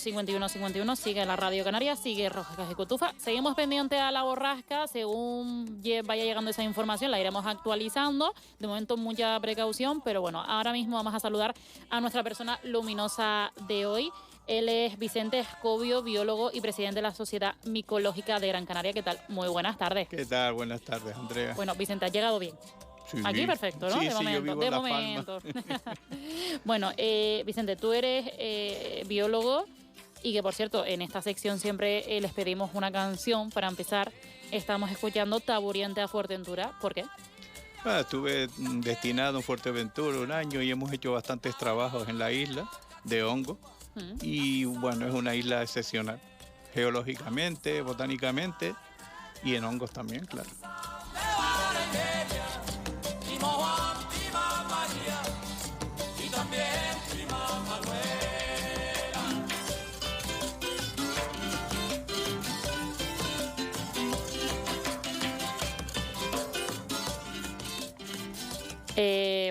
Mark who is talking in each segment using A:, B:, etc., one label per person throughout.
A: 5151, sigue la Radio Canaria, sigue Rojas y Cotufa. Seguimos pendiente a la borrasca, según vaya llegando esa información la iremos actualizando. De momento mucha precaución, pero bueno, ahora mismo vamos a saludar a nuestra persona luminosa de hoy. Él es Vicente Escobio, biólogo y presidente de la Sociedad Micológica de Gran Canaria. ¿Qué tal? Muy buenas tardes.
B: ¿Qué tal? Buenas tardes, Andrea.
A: Bueno, Vicente, has llegado bien.
B: Sí,
A: aquí perfecto, ¿no?
B: Sí,
A: de momento,
B: yo vivo
A: de
B: en La
A: momento.
B: Palma.
A: Bueno, Vicente, tú eres biólogo y que, por cierto, en esta sección siempre les pedimos una canción para empezar. Estamos escuchando Taburiente a Fuerteventura. ¿Por qué?
B: Estuve destinado en Fuerteventura un año y hemos hecho bastantes trabajos en la isla de hongo. Y bueno, es una isla excepcional, geológicamente, botánicamente y en hongos también, claro.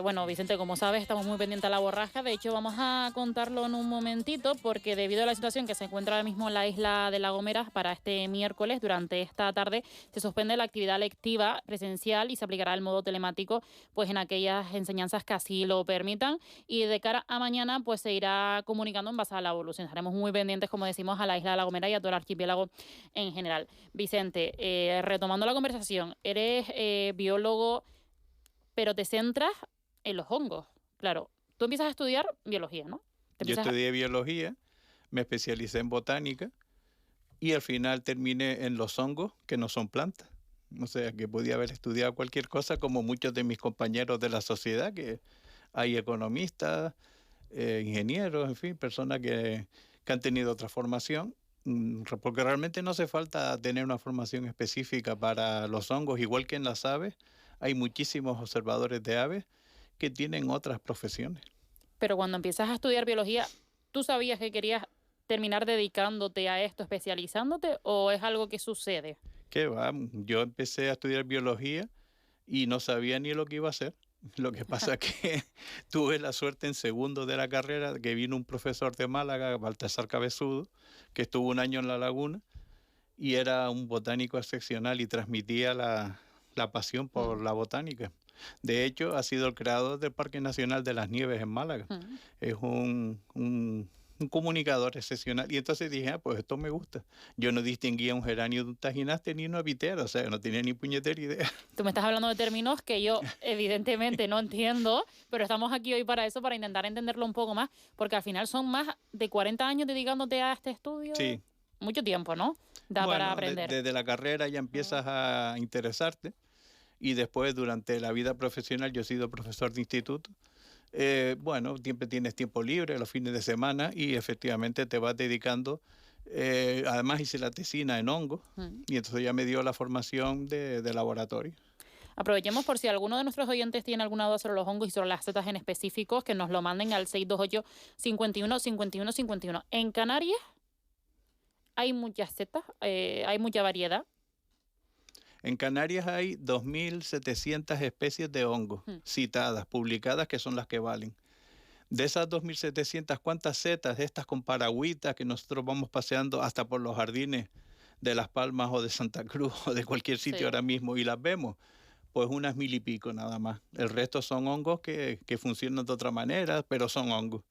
A: Bueno, Vicente, como sabes, estamos muy pendientes a la borrasca. De hecho, vamos a contarlo en un momentito porque debido a la situación que se encuentra ahora mismo en la isla de La Gomera, para este miércoles, durante esta tarde, se suspende la actividad lectiva presencial y se aplicará el modo telemático pues en aquellas enseñanzas que así lo permitan. Y de cara a mañana, pues se irá comunicando en base a la evolución. Estaremos muy pendientes, como decimos, a la isla de La Gomera y a todo el archipiélago en general. Vicente, retomando la conversación, eres biólogo, pero te centras en los hongos. Claro, tú empiezas a estudiar biología, ¿no?
B: Yo estudié biología, me especialicé en botánica y al final terminé en los hongos, que no son plantas. O sea, que podía haber estudiado cualquier cosa como muchos de mis compañeros de la sociedad, que hay economistas, ingenieros, en fin, personas que han tenido otra formación, porque realmente no hace falta tener una formación específica para los hongos, igual que en las aves. Hay muchísimos observadores de aves que tienen otras profesiones.
A: Pero cuando empiezas a estudiar biología, ¿tú sabías que querías terminar dedicándote a esto, especializándote, o es algo que sucede?
B: ¿Qué va? Yo empecé a estudiar biología y no sabía ni lo que iba a hacer. Lo que pasa es que tuve la suerte en segundo de la carrera que vino un profesor de Málaga, Baltasar Cabezudo, que estuvo un año en La Laguna y era un botánico excepcional y transmitía la pasión por la botánica. De hecho, ha sido el creador del Parque Nacional de las Nieves en Málaga. Es un comunicador excepcional. Y entonces dije, pues esto me gusta. Yo no distinguía un geranio de un tajinaste ni una vitera, o sea, no tenía ni puñetera idea.
A: Tú me estás hablando de términos que yo evidentemente no entiendo, pero estamos aquí hoy para eso, para intentar entenderlo un poco más, porque al final son más de 40 años dedicándote a este estudio.
B: Sí.
A: Mucho tiempo, ¿no? Da para aprender.
B: Desde la carrera ya empiezas a interesarte. Y después, durante la vida profesional, yo he sido profesor de instituto. Siempre tienes tiempo libre, los fines de semana, y efectivamente te vas dedicando. Además hice la tesina en hongos, y entonces ya me dio la formación de laboratorio.
A: Aprovechemos por si alguno de nuestros oyentes tiene alguna duda sobre los hongos y sobre las setas en específicos, que nos lo manden al 628-51-51-51. En Canarias hay muchas setas, hay mucha variedad.
B: En Canarias hay 2.700 especies de hongos citadas, publicadas, que son las que valen. De esas 2.700, ¿cuántas setas, estas con paragüitas, que nosotros vamos paseando hasta por los jardines de Las Palmas o de Santa Cruz o de cualquier sitio ahora mismo y las vemos? Pues unas 1.000 y pico nada más. El resto son hongos que funcionan de otra manera, pero son hongos.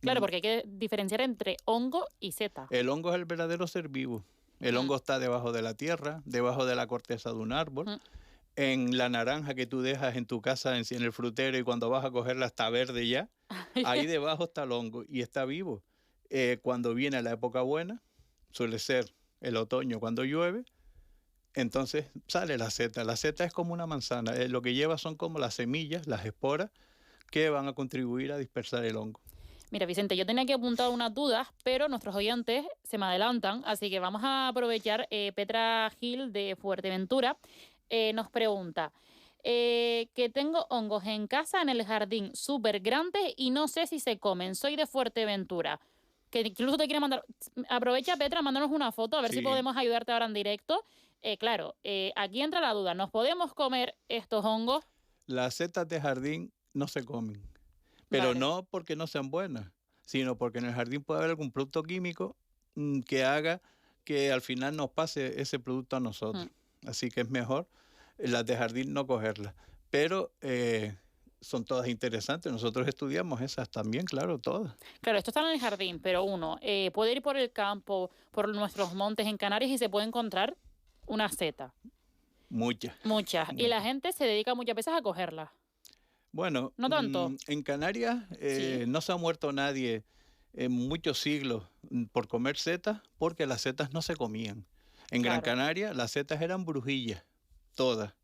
A: Claro, porque hay que diferenciar entre hongo y seta.
B: El hongo es el verdadero ser vivo. El hongo está debajo de la tierra, debajo de la corteza de un árbol, en la naranja que tú dejas en tu casa, en el frutero, y cuando vas a cogerla está verde ya. Ahí debajo está el hongo y está vivo. Cuando viene la época buena, suele ser el otoño cuando llueve, entonces sale la seta. La seta es como una manzana. Lo que lleva son como las semillas, las esporas, que van a contribuir a dispersar el hongo.
A: Mira, Vicente, yo tenía que apuntar unas dudas, pero nuestros oyentes se me adelantan, así que vamos a aprovechar. Petra Gil, de Fuerteventura, nos pregunta que tengo hongos en casa, en el jardín, súper grandes y no sé si se comen. Soy de Fuerteventura. Que incluso te quiere mandar... Aprovecha, Petra, mándanos una foto, a ver si podemos ayudarte ahora en directo. Claro, aquí entra la duda. ¿Nos podemos comer estos hongos?
B: Las setas de jardín no se comen. Pero no porque no sean buenas, sino porque en el jardín puede haber algún producto químico que haga que al final nos pase ese producto a nosotros. Así que es mejor las de jardín no cogerlas. Pero son todas interesantes. Nosotros estudiamos esas también, claro, todas.
A: Claro, esto está en el jardín, pero uno puede ir por el campo, por nuestros montes en Canarias y se puede encontrar una seta.
B: Muchas.
A: Muchas. Y la gente se dedica muchas veces a cogerlas.
B: Bueno,
A: ¿No tanto?
B: en Canarias
A: Sí,
B: no se ha muerto nadie en muchos siglos por comer setas porque las setas no se comían. En Gran
A: claro.
B: Canaria las setas eran brujillas, todas.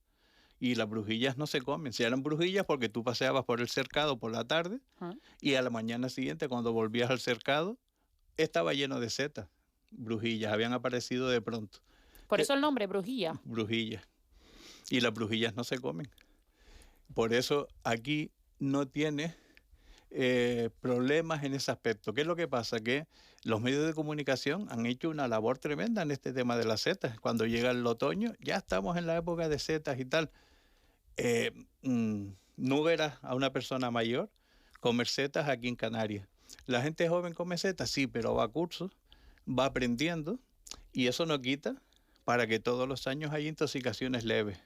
B: Y las brujillas no se comen. Si eran brujillas porque tú paseabas por el cercado por la tarde
A: Ajá.
B: y a la mañana siguiente cuando volvías al cercado estaba lleno de setas. Brujillas, habían aparecido de pronto.
A: Por
B: Que,
A: eso el nombre, brujilla.
B: brujillas. Y las brujillas no se comen. Por eso aquí no tiene problemas en ese aspecto. ¿Qué es lo que pasa? Que los medios de comunicación han hecho una labor tremenda en este tema de las setas. Cuando llega el otoño, ya estamos en la época de setas y tal. Eh, no verás a una persona mayor comer setas aquí en Canarias. La gente joven come setas, sí, pero va a cursos, va aprendiendo y eso no quita para que todos los años haya intoxicaciones leves.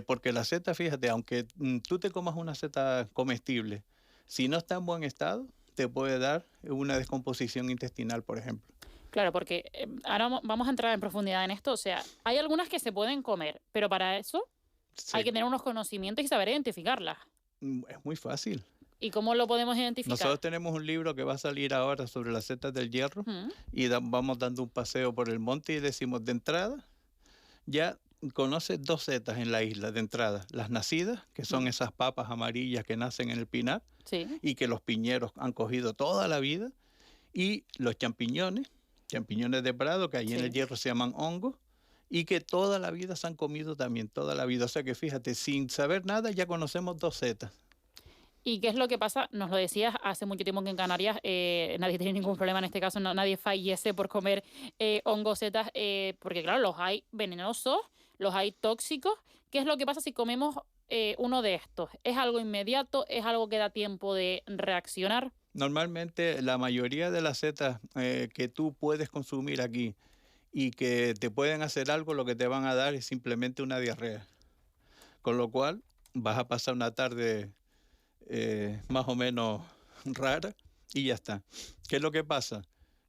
B: Porque la seta, fíjate, aunque tú te comas una seta comestible, si no está en buen estado, te puede dar una descomposición intestinal, por ejemplo.
A: Claro, porque ahora vamos a entrar en profundidad en esto. O sea, hay algunas que se pueden comer, pero para eso hay
B: Se-
A: que tener unos conocimientos y saber identificarlas.
B: es muy fácil.
A: ¿Y cómo lo podemos identificar?
B: Nosotros tenemos un libro que va a salir ahora sobre las setas del hierro
A: Mm,
B: y vamos dando un paseo por el monte y decimos de entrada, ya conoces dos setas en la isla de entrada, las nacidas, que son
A: mm,
B: esas papas amarillas que nacen en el pinar
A: sí,
B: y que los piñeros han cogido toda la vida, y los champiñones, champiñones de prado, que allí en el
A: sí.
B: hierro se llaman hongos, y que toda la vida se han comido también, toda la vida. O sea que fíjate, sin saber nada ya conocemos dos setas.
A: ¿Y qué es lo que pasa? Nos lo decías hace mucho tiempo que en Canarias nadie tiene ningún problema en este caso, nadie fallece por comer hongos, setas, porque claro, los hay venenosos, los hay tóxicos. ¿Qué es lo que pasa si comemos uno de estos? ¿Es algo inmediato? ¿Es algo que da tiempo de reaccionar?
B: Normalmente la mayoría de las setas que tú puedes consumir aquí y que te pueden hacer algo, lo que te van a dar es simplemente una diarrea. Con lo cual vas a pasar una tarde más o menos rara y ya está. ¿Qué es lo que pasa?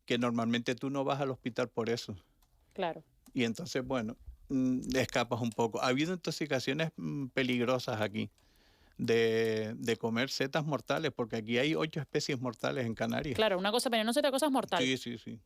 B: Que normalmente tú no vas al hospital por eso.
A: Claro.
B: Y entonces, bueno, escapas un poco. Ha habido intoxicaciones peligrosas aquí de comer setas mortales, porque aquí hay 8 especies mortales en Canarias.
A: Claro, una cosa venenosa y otra cosa es mortal.
B: Sí, sí, sí.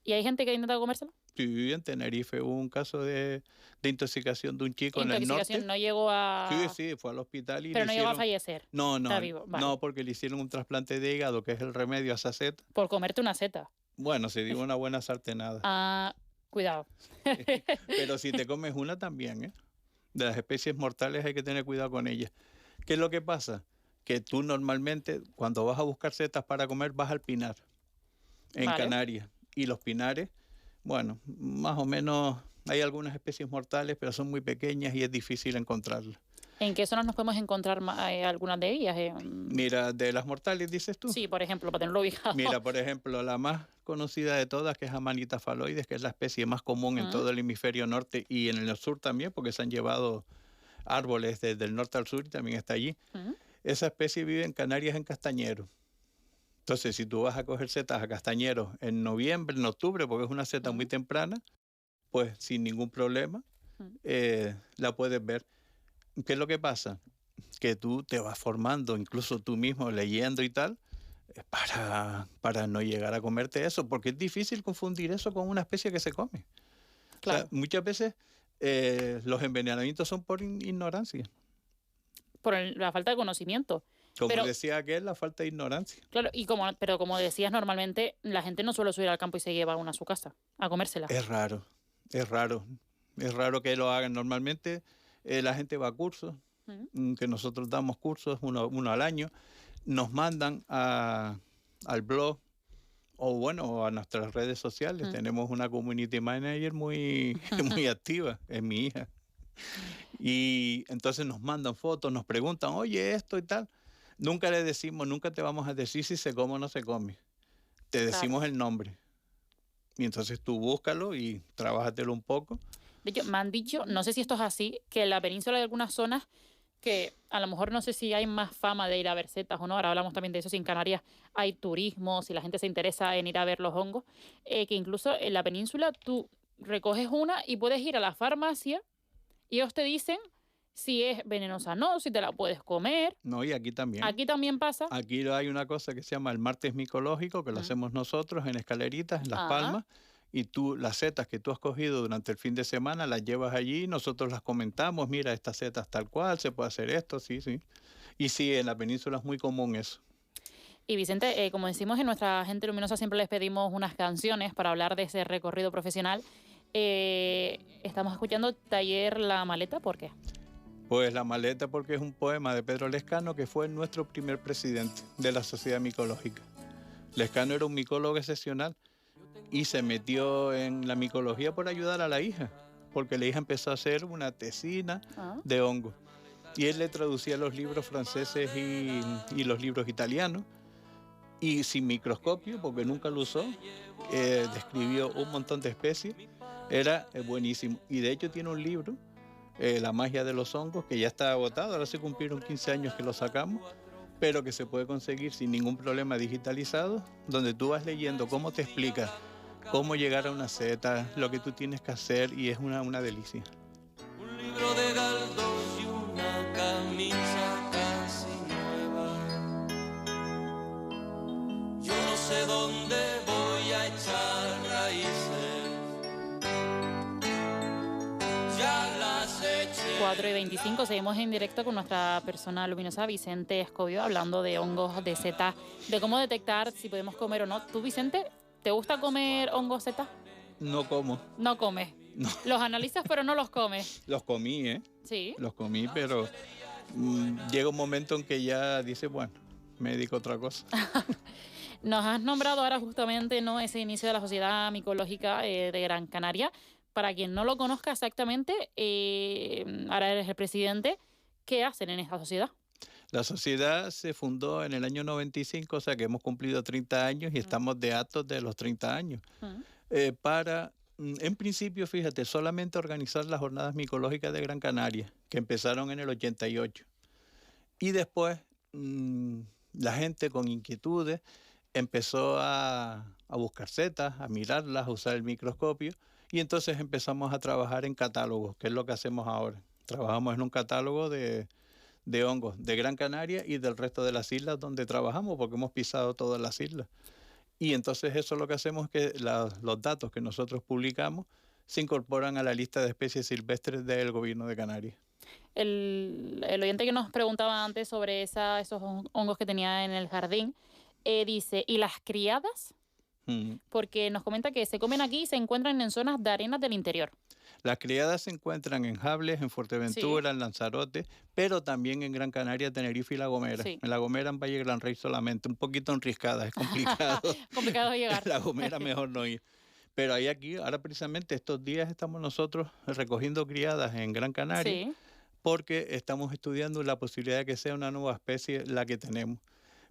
A: ¿Y hay gente que ha intentado comérselo?
B: Sí, en Tenerife hubo un caso de intoxicación de un chico en el
A: Intoxicación,
B: norte.
A: no llegó
B: Sí,
A: a...
B: sí, fue al hospital y le
A: Pero no llegó a
B: hicieron...
A: fallecer.
B: No,
A: Está
B: no,
A: vivo, vale.
B: no, porque le hicieron un trasplante de hígado, que es el remedio a esa seta.
A: Por comerte una seta.
B: Bueno, se dio una buena sartenada.
A: Ah, cuidado.
B: Pero si te comes una también, ¿eh? De las especies mortales hay que tener cuidado con ellas. ¿Qué es lo que pasa? Que tú normalmente cuando vas a buscar setas para comer vas al pinar, en
A: Vale.
B: Canarias. Y los pinares, bueno, más o menos hay algunas especies mortales, pero son muy pequeñas y es difícil encontrarlas.
A: ¿En qué zonas nos podemos encontrar algunas de ellas?
B: Mira, de las mortales dices tú.
A: Sí, por ejemplo, para tenerlo ubicado.
B: Mira, por ejemplo, la más conocida de todas, que es Amanita phalloides, que es la especie más común en
A: Mm,
B: todo el hemisferio norte y en el sur también, porque se han llevado árboles desde el norte al sur y también está allí.
A: mm,
B: Esa especie vive en Canarias en castañeros. Entonces, si tú vas a coger setas a castañeros en noviembre, en octubre, porque es una seta muy
A: mm,
B: temprana, pues sin ningún problema
A: mm.
B: la puedes ver. ¿Qué es lo que pasa? Que tú te vas formando, incluso tú mismo leyendo y tal, para no llegar a comerte eso, porque es difícil confundir eso con una especie que se come. O sea,
A: Claro,
B: muchas veces los envenenamientos son por ignorancia.
A: por la falta de conocimiento.
B: Como
A: Pero,
B: decía aquel, la falta de ignorancia.
A: claro, pero como decías, normalmente la gente no suele subir al campo y se lleva una a su casa a comérsela.
B: Es raro, es raro, es raro que lo hagan. Normalmente la gente va a cursos,
A: Mm,
B: que nosotros damos cursos, uno al año, nos mandan al blog o bueno, a nuestras redes sociales.
A: mm.
B: Tenemos una community manager muy, muy activa, es mi hija. Y entonces nos mandan fotos, nos preguntan, oye, esto y tal. Nunca le decimos, nunca te vamos a decir si se come o no se come. Te
A: Claro.
B: decimos el nombre. Y entonces tú búscalo y trabájatelo un poco.
A: De hecho, me han dicho, no sé si esto es así, que en la península hay algunas zonas que a lo mejor no sé si hay más fama de ir a ver setas o no, ahora hablamos también de eso, si en Canarias hay turismo, si la gente se interesa en ir a ver los hongos, que incluso en la península tú recoges una y puedes ir a la farmacia y ellos te dicen si es venenosa o no, si te la puedes comer.
B: No, y aquí también.
A: Aquí también pasa.
B: Aquí hay una cosa que se llama el martes micológico, que lo
A: Mm.
B: hacemos nosotros en Escaleritas, en Las
A: Ah,
B: Palmas, y tú las setas que tú has cogido durante el fin de semana las llevas allí, nosotros las comentamos, mira, estas setas tal cual, se puede hacer esto, sí, sí. Y sí, en la península es muy común eso.
A: y Vicente, como decimos en nuestra Gente Luminosa, siempre les pedimos unas canciones para hablar de ese recorrido profesional. Estamos escuchando Taller La Maleta, ¿por qué?
B: Pues La Maleta porque es un poema de Pedro Lescano, que fue nuestro primer presidente de la Sociedad Micológica. Lescano era un micólogo excepcional y se metió en la micología por ayudar a la hija, porque la hija empezó a hacer una tesina
A: Ah.
B: de hongo. Y él le traducía los libros franceses y los libros italianos, y sin microscopio, porque nunca lo usó, describió un montón de especies, era buenísimo. Y de hecho tiene un libro, La magia de los hongos, que ya está agotado, ahora se cumplieron 15 años que lo sacamos, pero que se puede conseguir sin ningún problema digitalizado, donde tú vas leyendo cómo te explica cómo llegar a una seta, lo que tú tienes que hacer, y es una delicia.
C: Un libro de Galdós y una camisa casi nueva. Yo no sé dónde voy a echar raíces. Ya las eché.
A: 4:25, seguimos en directo con nuestra persona luminosa, Vicente Escobio, hablando de hongos de seta, de cómo detectar si podemos comer o no. ¿Tú, Vicente, te gusta comer hongos seta?
B: No como,
A: No comes.
B: no,
A: Los analizas, pero no los comes.
B: los comí,
A: Sí.
B: los comí, pero llega un momento en que ya dice, bueno, me dedico a otra cosa.
A: Nos has nombrado ahora justamente, ¿no?, ese inicio de la Sociedad Micológica de Gran Canaria. Para quien no lo conozca exactamente, ahora eres el presidente. ¿Qué hacen en esta sociedad?
B: La sociedad se fundó en el año 95, o sea que hemos cumplido 30 años y estamos de actos de los 30 años.
A: Mm.
B: En principio, fíjate, solamente organizar las jornadas micológicas de Gran Canaria, que empezaron en el 88. Y después la gente con inquietudes empezó a buscar setas, a mirarlas, a usar el microscopio, y entonces empezamos a trabajar en catálogos, que es lo que hacemos ahora. Trabajamos en un catálogo de hongos de Gran Canaria y del resto de las islas donde trabajamos, porque hemos pisado todas las islas. Y entonces eso lo que hacemos es que los datos que nosotros publicamos se incorporan a la lista de especies silvestres del gobierno de Canarias.
A: El oyente que nos preguntaba antes sobre esos hongos que tenía en el jardín, dice, ¿y las criadas? Porque nos comenta que se comen aquí y se encuentran en zonas de arenas del interior.
B: Las criadas se encuentran en Jables, en Fuerteventura, en Lanzarote, pero también en Gran Canaria, Tenerife y La Gomera.
A: Sí.
B: En La Gomera, en Valle Gran Rey solamente, un poquito enriscada, es complicado.
A: Complicado llegar.
B: En La Gomera mejor no ir. Pero hay aquí, ahora precisamente estos días estamos nosotros recogiendo criadas en Gran Canaria,
A: Sí.
B: porque estamos estudiando la posibilidad de que sea una nueva especie la que tenemos.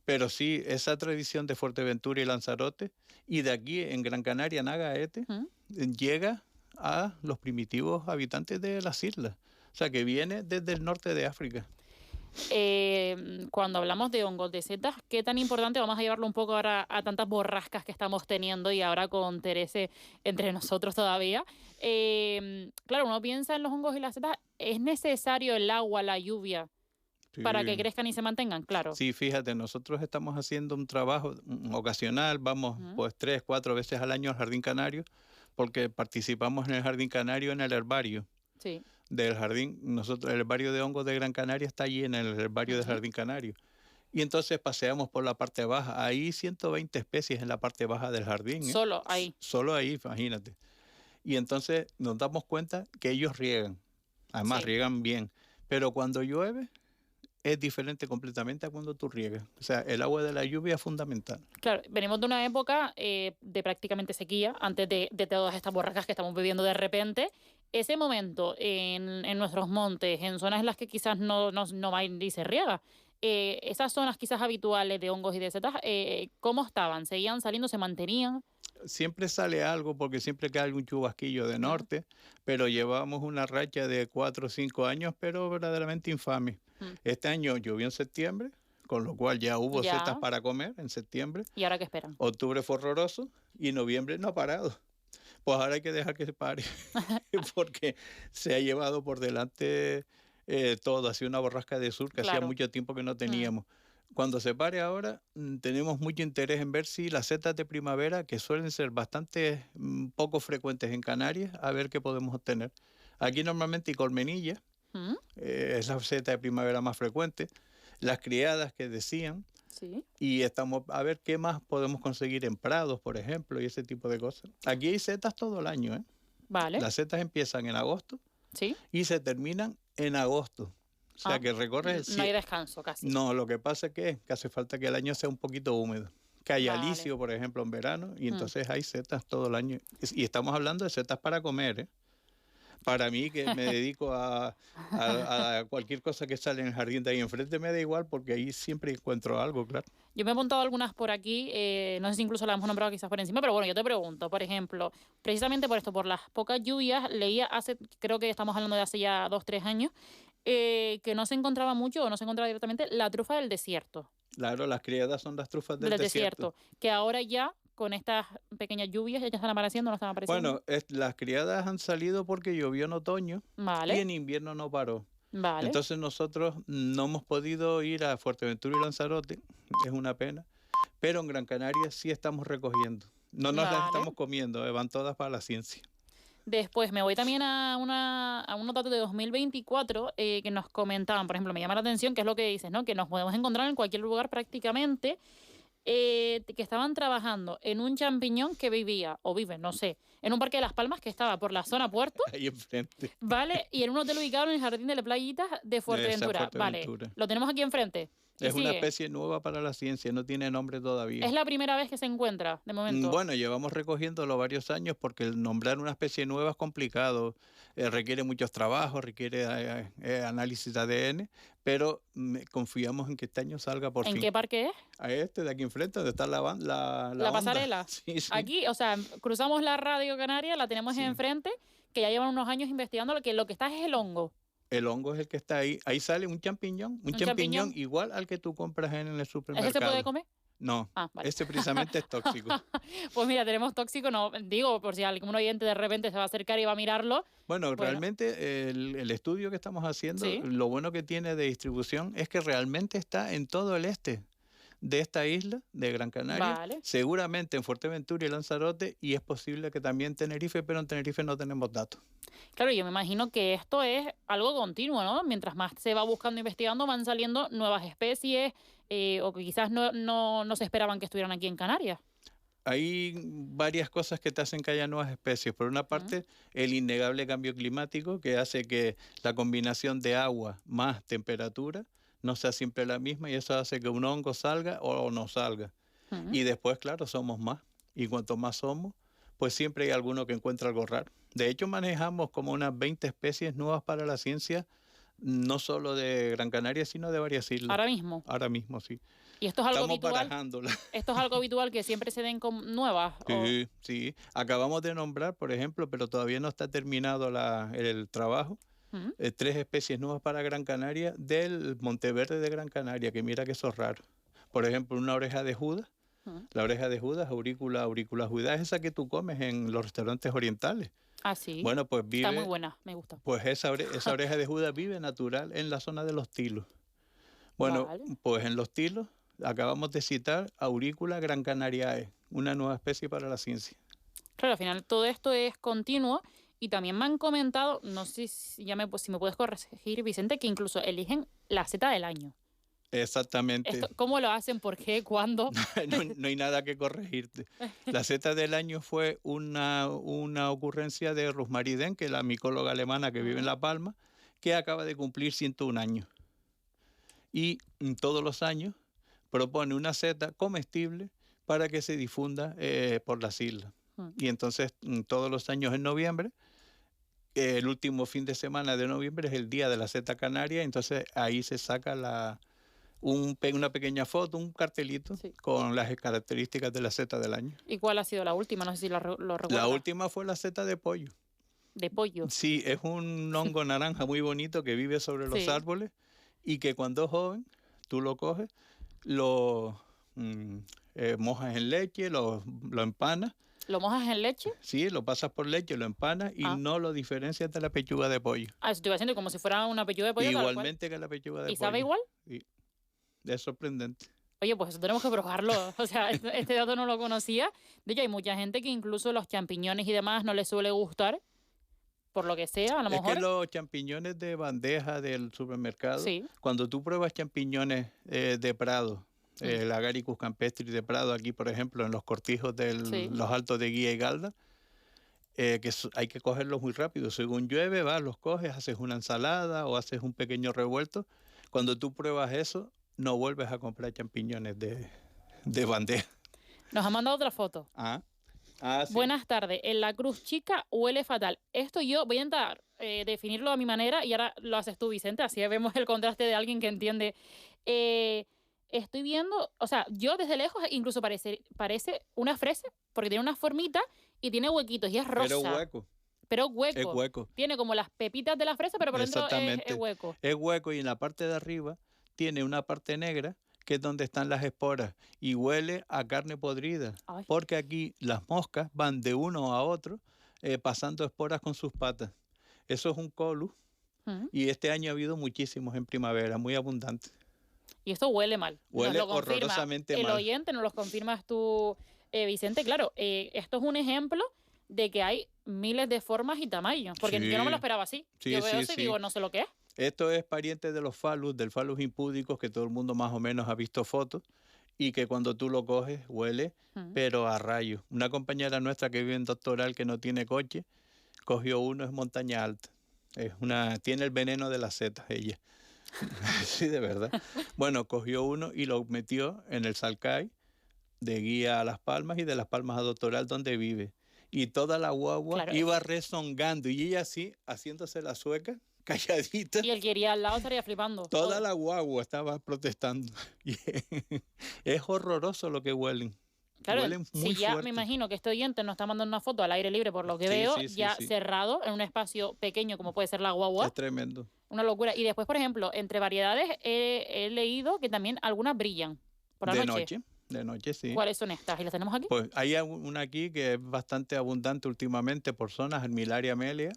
B: Pero sí, esa tradición de Fuerteventura y Lanzarote, y de aquí en Gran Canaria, en Agaete, llega a los primitivos habitantes de las islas. O sea, que viene desde el norte de África.
A: Cuando hablamos de hongos de setas, ¿qué tan importante? Vamos a llevarlo un poco ahora a tantas borrascas que estamos teniendo y ahora con Terese entre nosotros todavía. Claro, uno piensa en los hongos y las setas, ¿es necesario el agua, la lluvia, para que crezcan y se mantengan? Claro.
B: Sí, fíjate, nosotros estamos haciendo un trabajo ocasional, vamos pues 3, 4 veces al año al Jardín Canario, porque participamos en el Jardín Canario, en el herbario.
A: Sí.
B: Del jardín, nosotros, el herbario de hongos de Gran Canaria está allí en el herbario del Jardín Canario. Y entonces paseamos por la parte baja. Hay 120 especies en la parte baja del jardín.
A: Solo ahí.
B: Solo ahí, imagínate. Y entonces nos damos cuenta que ellos riegan. Además, riegan bien. Pero cuando llueve, es diferente completamente a cuando tú riegas. O sea, el agua de la lluvia es fundamental.
A: Claro, venimos de una época de prácticamente sequía, antes de todas estas borrascas que estamos viviendo de repente. Ese momento en nuestros montes, en zonas en las que quizás no va y se riega, esas zonas quizás habituales de hongos y de setas, ¿cómo estaban? ¿Seguían saliendo, se mantenían?
B: Siempre sale algo porque siempre cae algún chubasquillo de
A: Mm,
B: norte, pero llevamos una racha de 4 o 5 años, pero verdaderamente infame.
A: mm.
B: Este año llovió en septiembre, con lo cual ya hubo setas
A: Ya.
B: para comer en septiembre.
A: ¿Y ahora qué esperan?
B: Octubre fue horroroso y noviembre no ha parado. Pues ahora hay que dejar que se pare, porque se ha llevado por delante todo. Ha sido una borrasca de sur que hacía
A: Claro.
B: mucho tiempo que no
A: Mm,
B: teníamos. Cuando se pare ahora, tenemos mucho interés en ver si las setas de primavera, que suelen ser bastante poco frecuentes en Canarias, a ver qué podemos obtener. Aquí normalmente y colmenilla,
A: mm,
B: es la seta de primavera más frecuente. Las criadas que decían,
A: sí,
B: y estamos a ver qué más podemos conseguir en prados, por ejemplo, y ese tipo de cosas. Aquí hay setas todo el año, ¿eh?
A: vale,
B: Las setas empiezan en agosto
A: sí.
B: y se terminan en agosto. O sea
A: Ah,
B: que recorres el
A: no hay
B: cielo.
A: descanso casi.
B: No, lo que pasa es que hace falta que el año sea un poquito húmedo. Que haya
A: Vale.
B: licio, por ejemplo, en verano, y
A: Mm.
B: entonces hay setas todo el año. Y estamos hablando de setas para comer, ¿eh? Para mí, que me dedico a cualquier cosa que sale en el jardín de ahí enfrente, me da igual porque ahí siempre encuentro algo, claro.
A: Yo me he apuntado algunas por aquí, no sé si incluso las hemos nombrado quizás por encima, pero bueno, yo te pregunto, por ejemplo, precisamente por esto, por las pocas lluvias, leía hace, creo que estamos hablando de hace ya 2, 3 años, que no se encontraba mucho o no se encontraba directamente la trufa del desierto,
B: Claro, las criadas son las trufas del
A: del
B: desierto.
A: desierto, que ahora ya con estas pequeñas lluvias ya están apareciendo, no están apareciendo.
B: Bueno, las criadas han salido porque llovió en otoño y
A: Vale,
B: en invierno no paró.
A: vale.
B: Entonces nosotros no hemos podido ir a Fuerteventura y Lanzarote, es una pena, pero en Gran Canaria sí estamos recogiendo. No nos las
A: Vale.
B: estamos comiendo, van todas para la ciencia.
A: Después me voy también a unos datos de 2024 que nos comentaban, por ejemplo, me llama la atención, que es lo que dices, ¿no? Que nos podemos encontrar en cualquier lugar prácticamente, que estaban trabajando en un champiñón que vivía, o vive, no sé, en un parque de Las Palmas que estaba por la zona puerto,
B: Ahí enfrente,
A: ¿vale? Y en un hotel ubicado en el jardín de las playitas de
B: esa
A: Fuerteventura, ¿vale?
B: Fuerteventura.
A: Lo tenemos aquí enfrente. Y
B: Es una
A: sigue.
B: especie nueva para la ciencia, no tiene nombre todavía.
A: Es la primera vez que se encuentra, de momento.
B: Bueno, llevamos recogiéndolo varios años porque el nombrar una especie nueva es complicado, requiere muchos trabajos, requiere análisis de ADN, pero confiamos en que este año salga por
A: ¿En
B: fin.
A: qué parque es?
B: A este de aquí enfrente, donde está la
A: La
B: onda.
A: pasarela.
B: Sí, sí,
A: Aquí, o sea, cruzamos la radio canaria, la tenemos
B: sí.
A: enfrente, que ya llevan unos años investigando lo que está es el hongo.
B: El hongo es el que está ahí. Ahí sale un champiñón
A: Un champiñón.
B: igual al que tú compras en el
A: ¿Ese
B: supermercado.
A: se puede comer?
B: No,
A: Ah, vale.
B: ese precisamente es tóxico.
A: Pues mira, tenemos tóxico, no, digo, por si algún oyente de repente se va a acercar y va a mirarlo.
B: Bueno,
A: Bueno,
B: realmente el estudio que estamos haciendo,
A: sí,
B: lo bueno que tiene de distribución es que realmente está en todo el este de esta isla de Gran Canaria,
A: vale.
B: seguramente en Fuerteventura y Lanzarote, y es posible que también en Tenerife, pero en Tenerife no tenemos datos.
A: Claro, yo me imagino que esto es algo continuo, ¿no? Mientras más se va buscando, investigando, van saliendo nuevas especies o que quizás no se esperaban que estuvieran aquí en Canarias.
B: Hay varias cosas que te hacen que haya nuevas especies. Por una
A: Mm,
B: parte, el innegable cambio climático, que hace que la combinación de agua más temperatura no sea siempre la misma, y eso hace que un hongo salga o no salga.
A: mm.
B: Y después, claro, somos más. Y cuanto más somos, pues siempre hay alguno que encuentra algo raro. De hecho, manejamos como unas 20 especies nuevas para la ciencia, no solo de Gran Canaria, sino de varias islas.
A: Ahora mismo.
B: Ahora mismo, sí.
A: Y esto es algo
B: Estamos
A: habitual.
B: barajándolas.
A: Esto es algo habitual que siempre se den con nuevas.
B: Sí, sí. Acabamos de nombrar, por ejemplo, pero todavía no está terminado el trabajo,
A: Mm,
B: 3 especies nuevas para Gran Canaria del Monteverde de Gran Canaria, que mira que eso es raro. Por ejemplo, una oreja de Judas.
A: mm.
B: La oreja de Judas, Auricula judae, es esa que tú comes en los restaurantes orientales.
A: Ah, sí.
B: Bueno, pues
A: Está muy
B: vive,
A: buena, me gusta.
B: pues esa oreja de Judas vive natural en la zona de los Tilos. Bueno,
A: Vale.
B: pues en los Tilos acabamos de citar Auricula grancanariae, una nueva especie para la ciencia.
A: Claro, al final todo esto es continuo y también me han comentado, no sé si me puedes corregir, Vicente, que incluso eligen la seta del año.
B: Exactamente.
A: Esto, ¿cómo lo hacen? ¿Por qué? ¿Cuándo?
B: No hay nada que corregirte. La seta del año fue una ocurrencia de Rosmarie Den, que es la micóloga alemana que vive en
A: Mm,
B: La Palma, que acaba de cumplir 101 años. Y todos los años propone una seta comestible para que se difunda por las islas.
A: mm.
B: Y entonces todos los años en noviembre, el último fin de semana de noviembre es el día de la seta canaria, entonces ahí se saca una pequeña foto, un cartelito
A: Sí.
B: con las características de la seta del año.
A: ¿Y cuál ha sido la última? No sé si lo
B: La
A: recuerdas.
B: última fue la seta de pollo.
A: De pollo.
B: Sí, es un hongo naranja muy bonito que vive sobre los
A: Sí.
B: árboles y que cuando es joven, tú lo coges, lo mojas en leche, lo empanas,
A: ¿Lo mojas en leche?
B: sí, lo pasas por leche, lo empanas y
A: Ah.
B: no lo diferencias de la pechuga de pollo.
A: Ah, eso estoy haciendo como si fuera una pechuga de pollo tal cual.
B: Igualmente que la pechuga de
A: ¿Y
B: pollo.
A: sabe igual?
B: Sí, es sorprendente.
A: Oye, pues eso tenemos que probarlo. O sea, este dato no lo conocía. De hecho, hay mucha gente que incluso los champiñones y demás no les suele gustar, por lo que sea, a lo
B: Es que
A: mejor.
B: los champiñones de bandeja del supermercado,
A: Sí.
B: cuando tú pruebas champiñones de Prado, el Agaricus campestris de Prado, aquí por ejemplo en los cortijos de
A: Sí.
B: los altos de Guía y Galda, hay que cogerlos muy rápido. Según llueve, vas, los coges, haces una ensalada o haces un pequeño revuelto. Cuando tú pruebas eso, no vuelves a comprar champiñones de bandeja.
A: Nos ha mandado otra foto.
B: Sí.
A: Buenas tardes. En la Cruz Chica huele fatal. Esto yo voy a intentar definirlo a mi manera y ahora lo haces tú, Vicente. Así vemos el contraste de alguien que entiende. Estoy viendo, o sea, yo desde lejos incluso parece una fresa porque tiene una formita y tiene huequitos y es rosa.
B: Pero hueco.
A: Pero hueco.
B: Es hueco.
A: Tiene como las pepitas de la fresa, pero por dentro
B: Exactamente.
A: es hueco.
B: Es hueco y en la parte de arriba tiene una parte negra que es donde están las esporas y huele a carne podrida.
A: Ay.
B: Porque aquí las moscas van de uno a otro pasando esporas con sus patas. Eso es un colus y este año ha habido muchísimos en primavera, muy abundantes.
A: Y esto huele mal.
B: Huele
A: nos lo confirma
B: horrorosamente
A: el
B: mal.
A: oyente, nos lo confirmas tú, Vicente. Claro, esto es un ejemplo de que hay miles de formas y tamaños. Porque
B: Sí.
A: yo no me lo esperaba así.
B: Sí,
A: yo veo
B: sí,
A: eso y
B: sí.
A: digo, no sé lo que es.
B: Esto es pariente de los phallus, del phallus impúdicos, que todo el mundo más o menos ha visto fotos, y que cuando tú lo coges huele, pero a rayos. Una compañera nuestra que vive en Doctoral, que no tiene coche, cogió uno, es montaña alta. Tiene el veneno de las setas ella. Sí, de verdad. Bueno, cogió uno y lo metió en el Salcay, de Guía a Las Palmas y de Las Palmas a Doctoral, donde vive. Y toda la guagua
A: Claro.
B: iba rezongando y ella así, haciéndose la sueca, calladita.
A: Y el que iría al lado estaría flipando.
B: Toda la guagua estaba protestando. Y es horroroso lo que huelen.
A: Claro,
B: Huelen muy
A: si ya
B: fuerte.
A: me imagino que este oyente nos está mandando una foto al aire libre, por lo que
B: Sí,
A: veo,
B: sí, sí,
A: ya
B: sí.
A: cerrado, en un espacio pequeño como puede ser la guagua.
B: Es tremendo.
A: Una locura. Y después, por ejemplo, entre variedades he leído que también algunas brillan por la noche.
B: De noche, sí.
A: ¿Cuáles son estas? ¿Y las tenemos aquí?
B: Pues hay una aquí que es bastante abundante últimamente por zonas, Armillaria amelia,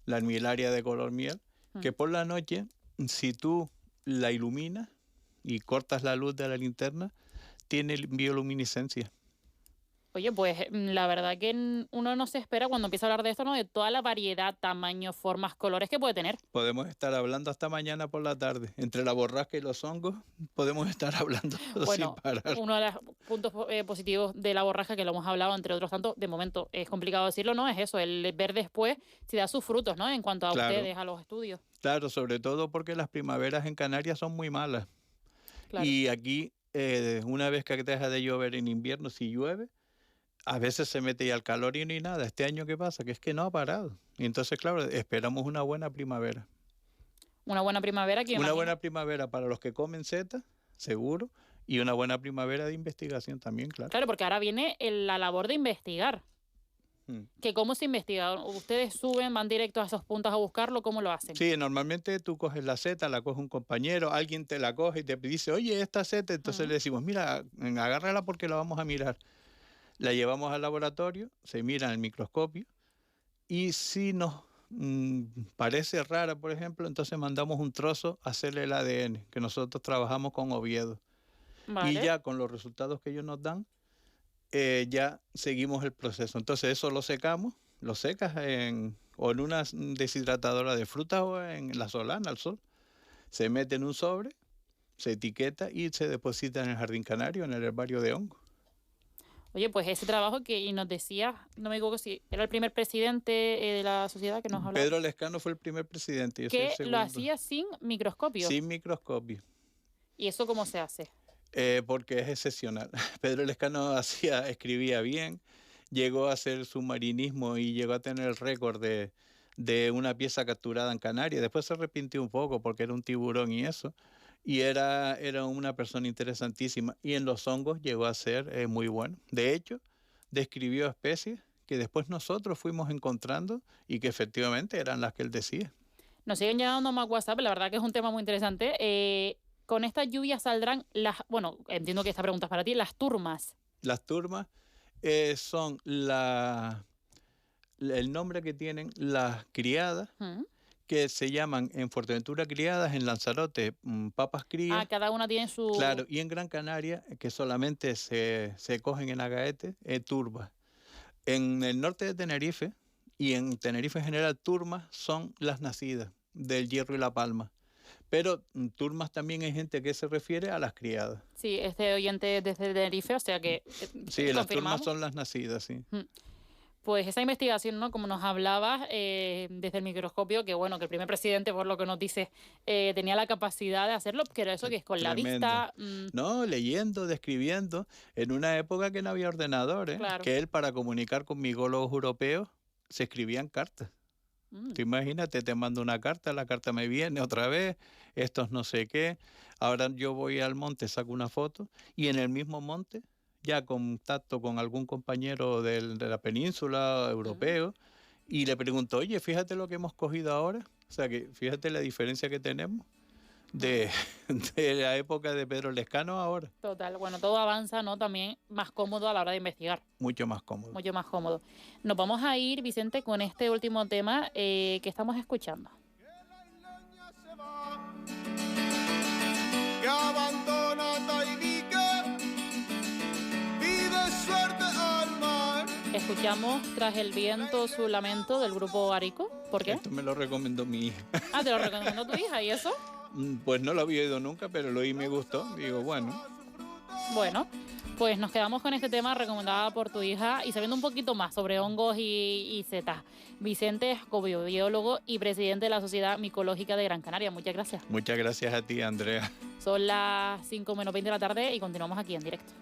B: la Armillaria de color miel, que por la noche, si tú la iluminas y cortas la luz de la linterna, tiene bioluminiscencia.
A: Oye, pues la verdad que uno no se espera cuando empieza a hablar de esto, ¿no? De toda la variedad, tamaños, formas, colores que puede tener.
B: Podemos estar hablando hasta mañana por la tarde. Entre la borrasca y los hongos, podemos estar hablando
A: Bueno,
B: sin parar.
A: uno de los puntos positivos de la borraja, que lo hemos hablado entre otros tantos, de momento es complicado decirlo, ¿no? Es eso, el ver después si da sus frutos, ¿no? En cuanto a
B: Claro.
A: ustedes, a los estudios.
B: Claro, sobre todo porque las primaveras en Canarias son muy malas.
A: Claro.
B: Y aquí, una vez que deja de llover en invierno, si llueve, a veces se mete ya el calor y no hay nada. Este año, ¿qué pasa? Que es que no ha parado. Y entonces, claro, esperamos una buena primavera.
A: Una buena primavera que
B: Una
A: imagino.
B: buena primavera para los que comen setas, seguro, y una buena primavera de investigación también, claro.
A: Claro, porque ahora viene la labor de investigar. Que ¿cómo se investiga? ¿Ustedes suben, van directos a esos puntos a buscarlo? ¿Cómo lo hacen?
B: Sí, normalmente tú coges la seta, la coge un compañero, alguien te la coge y te dice, oye, esta seta, entonces le decimos, mira, agárrala porque la vamos a mirar. La llevamos al laboratorio, se mira en el microscopio y si nos parece rara, por ejemplo, entonces mandamos un trozo a hacerle el ADN, que nosotros trabajamos con Oviedo.
A: Vale.
B: Y ya con los resultados que ellos nos dan, ya seguimos el proceso. Entonces eso lo secamos, lo secas o en una deshidratadora de frutas o en la solana, al sol. Se mete en un sobre, se etiqueta y se deposita en el Jardín Canario, en el herbario de hongos.
A: Oye, pues ese trabajo que nos decía, no me equivoco si era el primer presidente de la sociedad que nos hablaba.
B: Pedro Lescano fue el primer presidente. Yo soy el
A: Que
B: segundo.
A: lo hacía sin microscopio.
B: Sin microscopio.
A: ¿Y eso cómo se hace?
B: Porque es excepcional. Pedro Lescano escribía bien, llegó a hacer submarinismo y llegó a tener el récord de una pieza capturada en Canarias. Después se arrepintió un poco porque era un tiburón y eso. Y era una persona interesantísima. Y en los hongos llegó a ser muy bueno. De hecho, describió especies que después nosotros fuimos encontrando y que efectivamente eran las que él decía.
A: Nos siguen llegando más WhatsApp, la verdad que es un tema muy interesante. Con estas lluvias saldrán bueno, entiendo que esta pregunta es para ti, las turmas.
B: Las turmas son el nombre que tienen las criadas, que se llaman en Fuerteventura criadas, en Lanzarote papas crías.
A: Cada una tiene su...
B: Claro, y en Gran Canaria, que solamente se cogen en agaete, turbas. En el norte de Tenerife, y en Tenerife en general, turmas son las nacidas del Hierro y la Palma. Pero turmas también hay gente que se refiere a las criadas.
A: Sí, este oyente desde Tenerife, o sea que
B: sí, las turmas son las nacidas, sí.
A: Pues esa investigación, ¿no? Como nos hablabas desde el microscopio, que bueno, que el primer presidente, por lo que nos dice, tenía la capacidad de hacerlo, que era eso, que es con
B: Tremendo.
A: la vista.
B: No, leyendo, describiendo, en una época que no había ordenadores,
A: Claro.
B: que él para comunicar con migólogos europeos se escribían cartas. Tú imagínate, te mando una carta, la carta me viene otra vez, estos no sé qué. Ahora yo voy al monte, saco una foto y en el mismo monte ya contacto con algún compañero de la península europeo y le pregunto, oye, fíjate lo que hemos cogido ahora. O sea, que fíjate la diferencia que tenemos de la época de Pedro Lescano ahora.
A: Total, bueno, todo avanza, ¿no? También más cómodo a la hora de investigar.
B: Mucho más cómodo.
A: Mucho más cómodo. Nos vamos a ir, Vicente, con este último tema que estamos escuchando.
D: Que abandona Tahitique, pide suerte al mar.
A: Escuchamos Tras el viento su lamento del grupo Arico. ¿Por qué?
B: Esto me lo recomendó mi hija.
A: ¿Te lo recomendó tu hija? ¿Y eso?
B: Pues no lo había oído nunca, pero lo oí y me gustó. Digo, bueno.
A: Bueno, pues nos quedamos con este tema recomendado por tu hija y sabiendo un poquito más sobre hongos y setas. Vicente Escobio, biólogo y presidente de la Sociedad Micológica de Gran Canaria. Muchas gracias.
B: Muchas gracias a ti, Andrea.
A: Son las 5:20 de la tarde y continuamos aquí en directo.